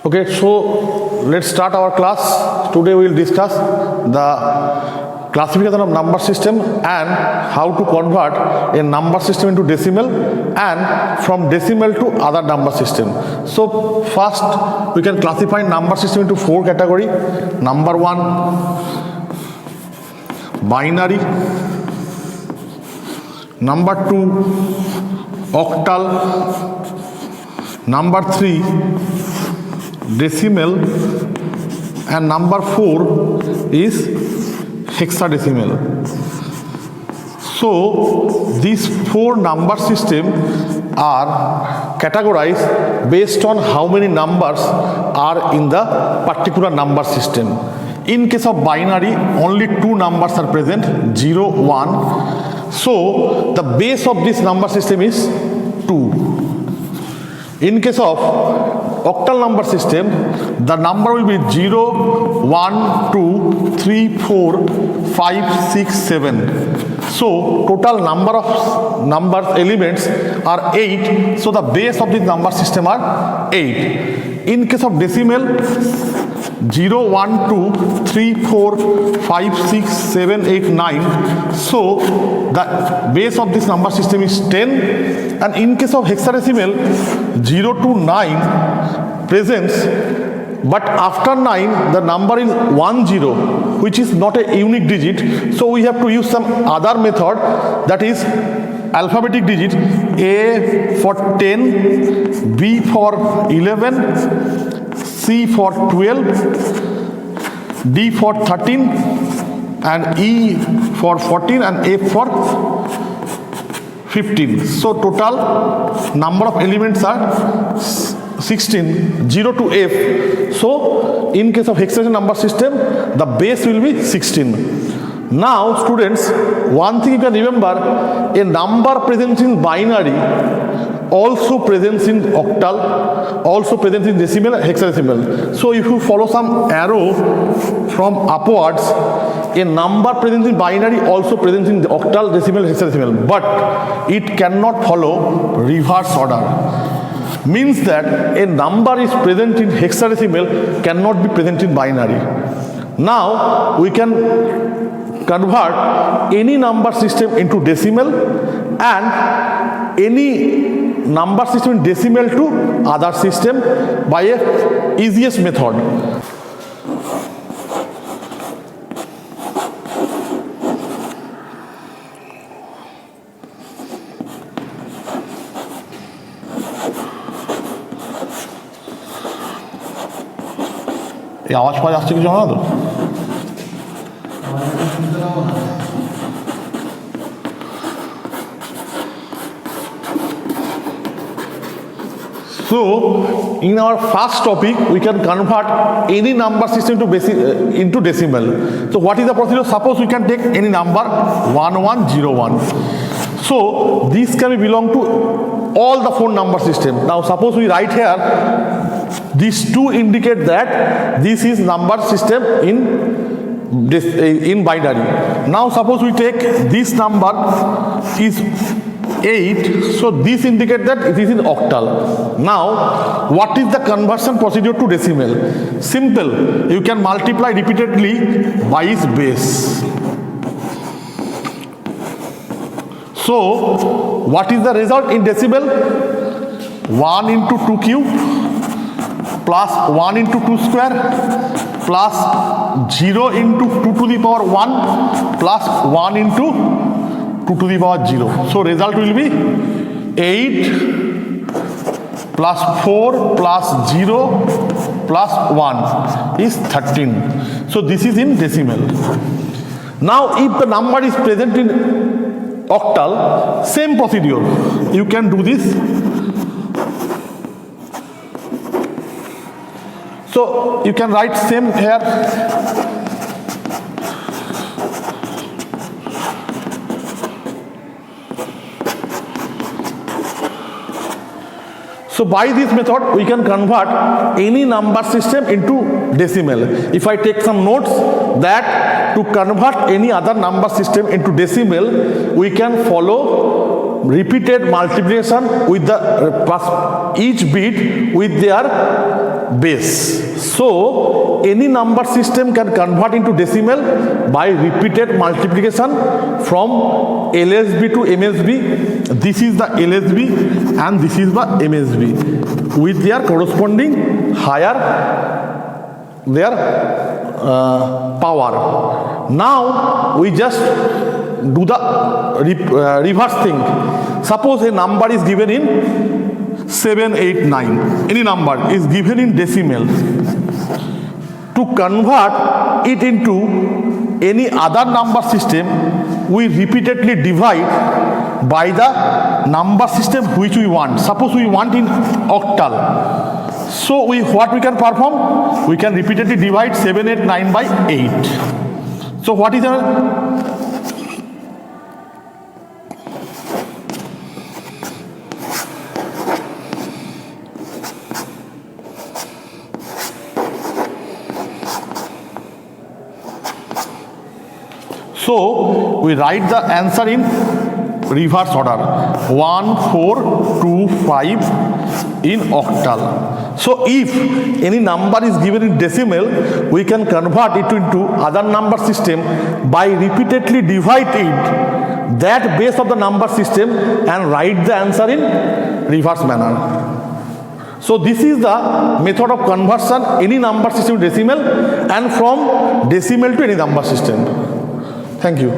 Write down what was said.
Okay, so let's start our class. Today we will discuss the classification of number system and how to convert a number system into decimal and from decimal to other number system. So first we can classify number system into four category. Number one, binary. Number two, octal. Number three, decimal, and number four is hexadecimal. So these four number system are categorized based on how many numbers are in the particular number system. In case of binary, only two numbers are present, 0, 1. So the base of this number system is 2. In case of octal number system, the number will be 0, 1, 2, 3, 4, 5, 6, 7. So total number of numbers elements are 8. So the base of this number system are 8. In case of decimal, 0, 1, 2, 3, 4, 5, 6, 7, 8, 9. So the base of this number system is 10. And in case of hexadecimal, 0 to 9 presents, but after 9 the number is 10, which is not a unique digit. So we have to use some other method, that is alphabetic digit, A for 10, B for 11, C for 12, D for 13, and E for 14, and F for 15. So total number of elements are 16, 0 to F. So in case of hexadecimal number system, the base will be 16. Now students, one thing you can remember, a number present in binary also presents in octal, also presents in decimal, hexadecimal. So if you follow some arrow from upwards, a number present in binary also presents in octal, decimal, hexadecimal, but it cannot follow reverse order. Means that a number is present in hexadecimal cannot be present in binary. Now we can convert any number system into decimal and any number system in decimal to other system by a easiest method. এই আওয়াজ পাওয়া যাচ্ছে কিছু না তো? So in our first topic we can convert any number system into decimal. So what is the procedure? Suppose we can take any number 1101. So this can belong to all the four number system. Now suppose we write here, these two indicate that this is number system in binary. Now suppose we take this number is 8, so this indicates that it is in octal. Now what is the conversion procedure to decimal? Simple, you can multiply repeatedly by its base. So what is the result in decimal? 1 into 2 cube plus 1 into 2 square plus 0 into 2 to the power 1 plus 1 into 2 to the power 0. So result will be 8 plus 4 plus 0 plus 1 is 13. So this is in decimal. Now if the number is present in octal, same procedure. You can do this. So you can write same here. So by this method we can convert any number system into decimal. If I take some notes that to convert any other number system into decimal, we can follow repeated multiplication with the each bit with their base. So any number system can convert into decimal by repeated multiplication from LSB to MSB. This is the LSB and this is the MSB with their corresponding higher their power. Now we just do the reverse thing. Suppose a number is given in 7, 8, 9. Any number is given in decimal. To convert it into any other number system, we repeatedly divide by the number system which we want. Suppose we want in octal. So what we can perform? We can repeatedly divide 7, 8, 9 by 8. So what is our So we write the answer in reverse order 1, 4, 2, 5 in octal. So if any number is given in decimal, we can convert it into other number system by repeatedly divide it that base of the number system and write the answer in reverse manner. So this is the method of conversion any number system to decimal and from decimal to any number system. Thank you.